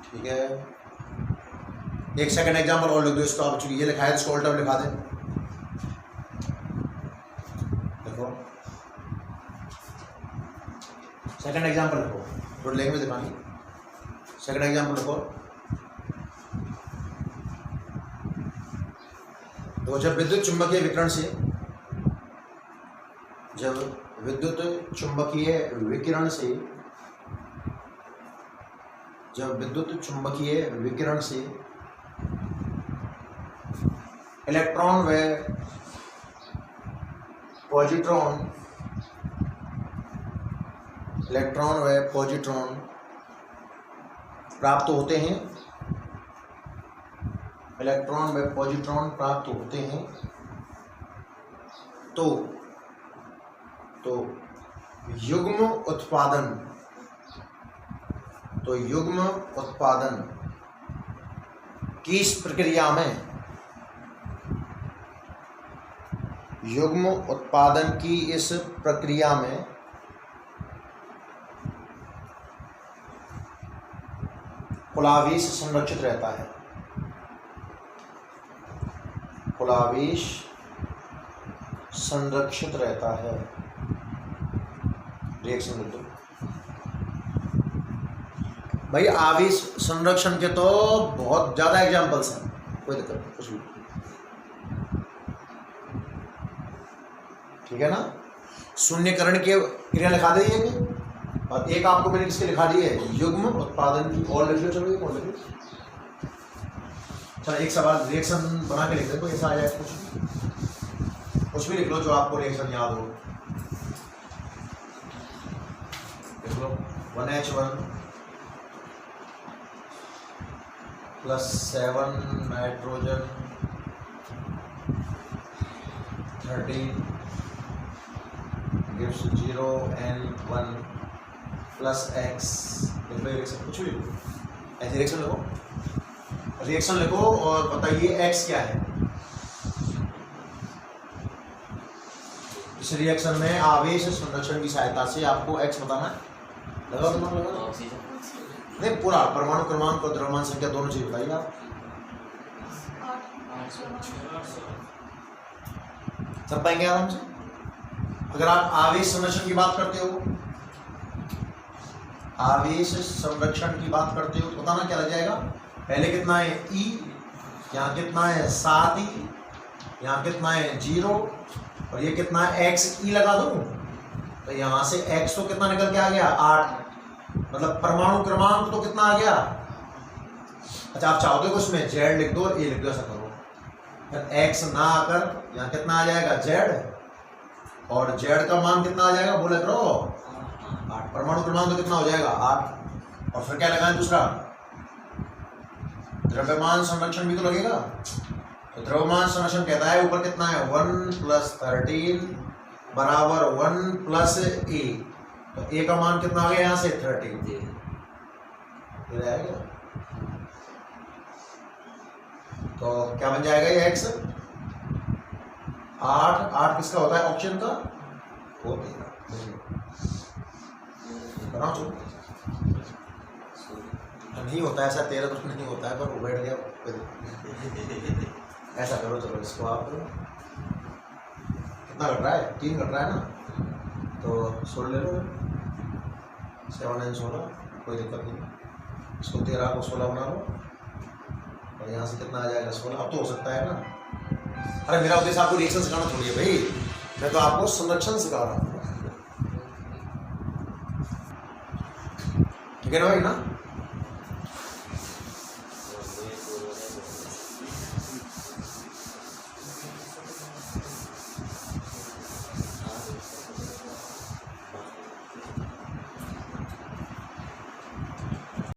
ठीक है, एक सेकंड एग्जाम्पल और लिख दो इसको। आप चूंकि ये लिखा है इसको उल्टा लिखा दें। देखो सेकंड एग्जाम्पल लिखो, थोड़ी लैंग्वेज दिखानी। सेकंड एग्जाम्पल लिखो। तो जब विद्युत चुंबकीय विकिरण से, जब विद्युत चुंबकीय विकिरण से, जब विद्युत चुंबकीय विकिरण से इलेक्ट्रॉन व पॉजिट्रॉन, इलेक्ट्रॉन व पॉजिट्रॉन प्राप्त होते हैं, इलेक्ट्रॉन व पॉजिट्रॉन प्राप्त होते हैं, तो युग्म उत्पादन, तो युग्म उत्पादन की इस प्रक्रिया में, युग्म उत्पादन की इस प्रक्रिया में कुल आवेश संरक्षित रहता है। कुल आवेश संरक्षित रहता है। रिएक्शन में तो भाई आवेश संरक्षण के तो बहुत ज्यादा एग्जांपल्स हैं, कोई दिक्कत नहीं, कुछ भी, ठीक है ना। शून्यकरण के क्रिया लिखा दी है, और एक आपको मैंने किसके लिखा दी है, युग्म उत्पादन की। और लिख लो, चलो एक और लिख लो। चलो एक सवाल रिएक्शन बना के लिख दे, कोई ऐसा आ जाए, कुछ भी लिख लो जो आपको रिएक्शन याद हो। लिख लो 1H1 plus 7 nitrogen 13 gives 0N1 plus X। लिख लो रिएक्शन, कुछ भी लिखो, ऐसे रिएक्शन लिखो, रिएक्शन लिखो और बताइए X क्या है। इस रिएक्शन में आवेश संरक्षण की सहायता से आपको X बताना है। लगाओ दिमाग, लगाओ। नहीं, पूरा परमाणु क्रमांक और द्रव्यमान संख्या दोनों चीज बताइए आप। सब पाएंगे आराम से। अगर आप आवेश संरक्षण की बात करते हो, आवेश संरक्षण की बात करते हो तो बताना क्या लग जाएगा। पहले कितना है E, यहाँ कितना है 7E, यहाँ कितना है 0 और ये कितना है XE लगा दूं तो यहाँ से X तो कितना निकल के आ गया 8, मतलब परमाणु क्रमांक तो कितना आ गया। अच्छा आप चाहोगे कि उसमें Z लिख दो और A लिख दो, ऐसा करो, फिर X ना आकर यहाँ कितना आ जाएगा Z और Z का मान कितना आ जाएगा बोले करो 8, परमाणु क्रमांक तो कितना हो जाएगा 8 और फिर क्या लगाएं दूसरा द्रव्यमान संरक्षण भी तो लगेगा। तो द्रव्यमान संरक्षण कहता है ऊपर कितना है 1 + 13 बराबर 1 + A, तो A का मान कितना आ गया यहाँ से 13 ये आएगा। तो क्या बन जाएगा ये X 8 किसका होता है ऑप्शन का वो नहीं होता है ऐसा 13 तो नहीं होता है पर वो बैठ गया ऐसा करो। चलो इसको आप कितना घट रहा है 3 घट रहा है ना, तो 16 ले लो 7 9 16 कोई दिक्कत नहीं। इसको 13 को 16 बना लो और यहाँ से कितना आ जाएगा 16। अब तो हो सकता है ना। अरे मेरा उद्देश्य आपको रिएक्शन सिखाना थोड़ी है भाई, मैं तो आपको संरक्षण सिखा रहा हूँ, ठीक है ना भाई ना।